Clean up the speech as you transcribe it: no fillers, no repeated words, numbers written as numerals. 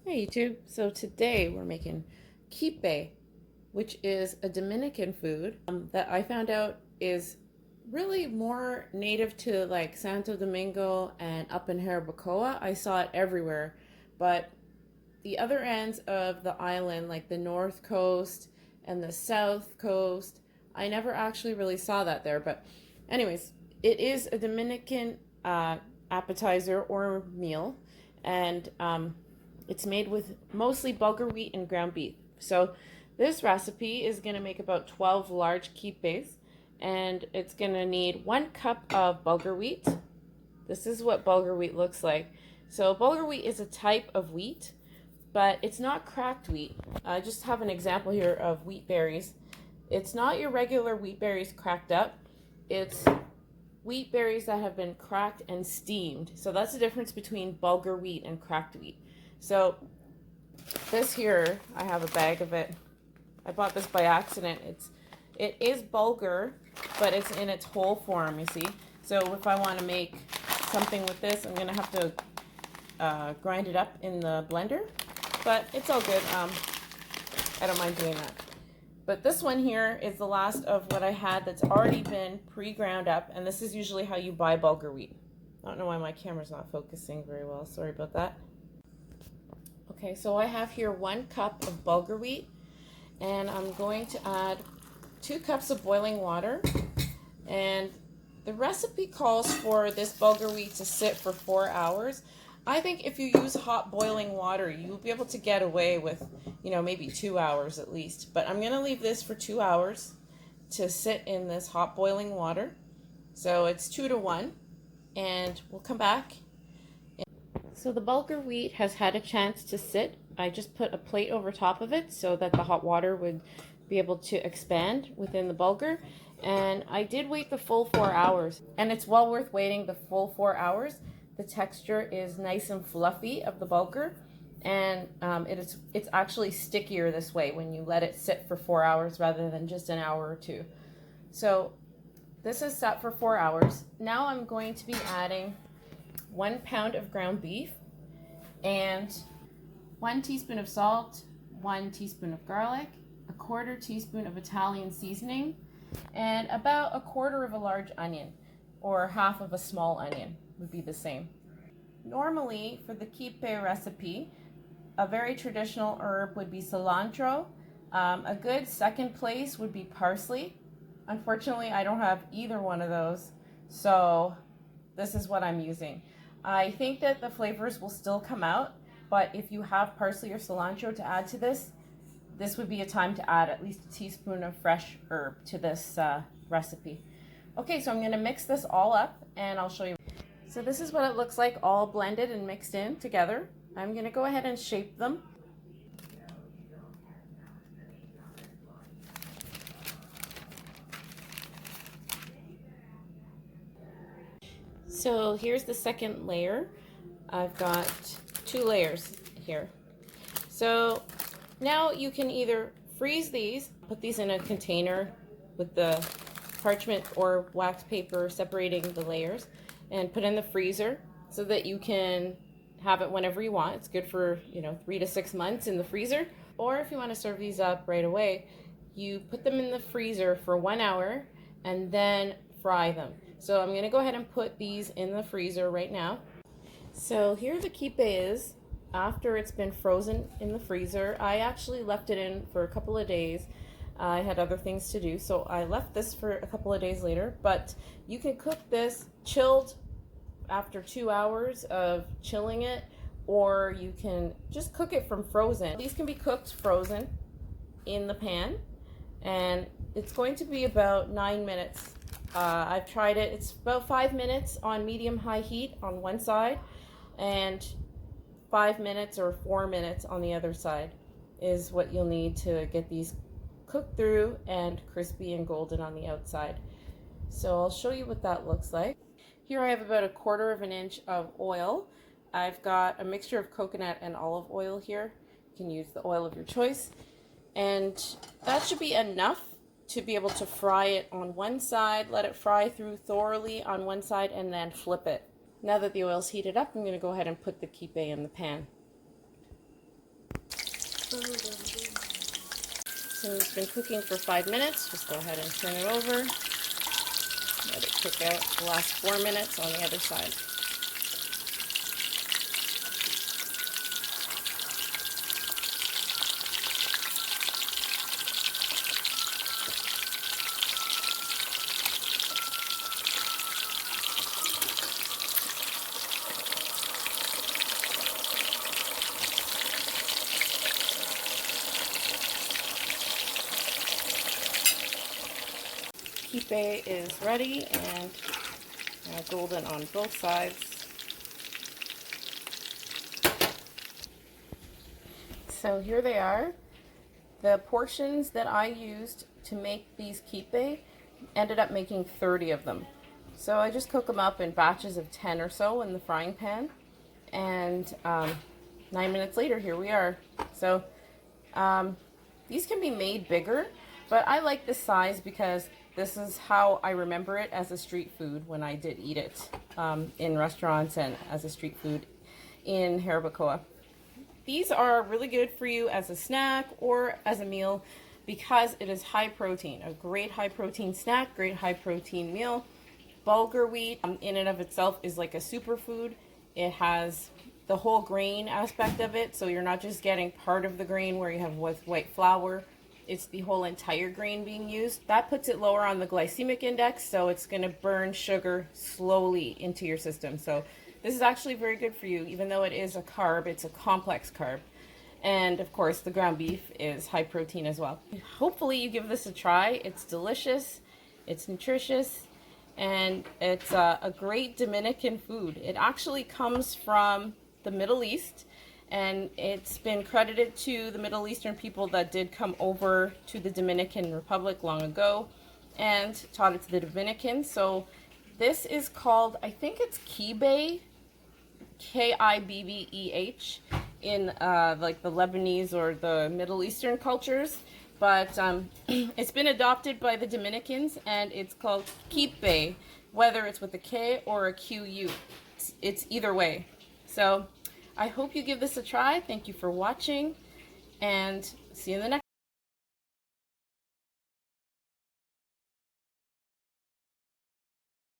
Hey YouTube, so today we're making kipe, which is a Dominican food that I found out is really more native to like Santo Domingo and up in Jarabacoa. I saw it everywhere, but the other ends of the island, like the north coast and the south coast, I never actually really saw that there. But anyways, it is a Dominican appetizer or meal, and it's made with mostly bulgur wheat and ground beef. So this recipe is going to make about 12 large quipes, and it's going to need 1 cup of bulgur wheat. This is what bulgur wheat looks like. So bulgur wheat is a type of wheat, but it's not cracked wheat. I just have an example here of wheat berries. It's not your regular wheat berries cracked up. It's wheat berries that have been cracked and steamed. So that's the difference between bulgur wheat and cracked wheat. So this here, I have a bag of it. I bought this by accident. It is bulgur, but it's in its whole form, you see. So if I want to make something with this, I'm going to have to grind it up in the blender. But it's all good. I don't mind doing that. But this one here is the last of what I had that's already been pre-ground up. And this is usually how you buy bulgur wheat. I don't know why my camera's not focusing very well. Sorry about that. Okay, so I have here 1 cup of bulgur wheat, and I'm going to add 2 cups of boiling water. And the recipe calls for this bulgur wheat to sit for 4 hours. I think if you use hot boiling water, you'll be able to get away with, maybe 2 hours at least. But I'm going to leave this for 2 hours to sit in this hot boiling water. So it's 2 to 1, and we'll come back. So the bulgur wheat has had a chance to sit. I just put a plate over top of it so that the hot water would be able to expand within the bulgur. And I did wait the full 4 hours, and it's well worth waiting the full 4 hours. The texture is nice and fluffy of the bulgur, and it's actually stickier this way when you let it sit for 4 hours rather than just an hour or two. So this is set for 4 hours. Now I'm going to be adding 1 pound of ground beef and 1 teaspoon of salt, 1 teaspoon of garlic, 1/4 teaspoon of Italian seasoning, and about 1/4 of a large onion, or half of a small onion would be the same. Normally for the kipe recipe, a very traditional herb would be cilantro. A good second place would be parsley. Unfortunately, I don't have either one of those, so this is what I'm using. I think that the flavors will still come out, but if you have parsley or cilantro to add to this, this would be a time to add at least a teaspoon of fresh herb to this recipe. Okay, so I'm going to mix this all up and I'll show you. So this is what it looks like, all blended and mixed in together. I'm going to go ahead and shape them. So here's the second layer. I've got 2 layers here. So now you can either freeze these, put these in a container with the parchment or wax paper separating the layers, and put in the freezer so that you can have it whenever you want. It's good for 3 to 6 months in the freezer. Or if you want to serve these up right away, you put them in the freezer for 1 hour and then fry them. So I'm going to go ahead and put these in the freezer right now. So here the kipe is after it's been frozen in the freezer. I actually left it in for a couple of days. I had other things to do, so I left this for a couple of days later. But you can cook this chilled after 2 hours of chilling it, or you can just cook it from frozen. These can be cooked frozen in the pan, and it's going to be about 9 minutes. I've tried it. It's about 5 minutes on medium-high heat on one side, and 5 minutes or 4 minutes on the other side is what you'll need to get these cooked through and crispy and golden on the outside. So I'll show you what that looks like. Here I have about 1/4 of an inch of oil. I've got a mixture of coconut and olive oil here. You can use the oil of your choice. And that should be enough to be able to fry it on one side, let it fry through thoroughly on one side, and then flip it. Now that the oil's heated up, I'm going to go ahead and put the kipe in the pan. So it's been cooking for 5 minutes. Just go ahead and turn it over. Let it cook out the last 4 minutes on the other side. Kipe is ready and golden on both sides. So here they are. The portions that I used to make these kipe ended up making 30 of them. So I just cook them up in batches of 10 or so in the frying pan. And 9 minutes later, here we are. So these can be made bigger, but I like this size because this is how I remember it as a street food when I did eat it in restaurants and as a street food in Jarabacoa. These are really good for you as a snack or as a meal because it is high protein. A great high protein snack, great high protein meal. Bulgur wheat in and of itself is like a superfood. It has the whole grain aspect of it, so you're not just getting part of the grain where you have with white flour. It's the whole entire grain being used. That puts it lower on the glycemic index, so it's going to burn sugar slowly into your system. So this is actually very good for you, even though it is a carb. It's a complex carb. And of course, the ground beef is high protein as well. Hopefully you give this a try. It's delicious, it's nutritious, and it's a great Dominican food. It actually comes from the Middle East. And it's been credited to the Middle Eastern people that did come over to the Dominican Republic long ago and taught it to the Dominicans. So this is called, I think it's Kibe, Kibbeh, in like the Lebanese or the Middle Eastern cultures. But it's been adopted by the Dominicans and it's called Kipe, whether it's with a K or a QU. It's either way. So I hope you give this a try. Thank you for watching, and see you in the next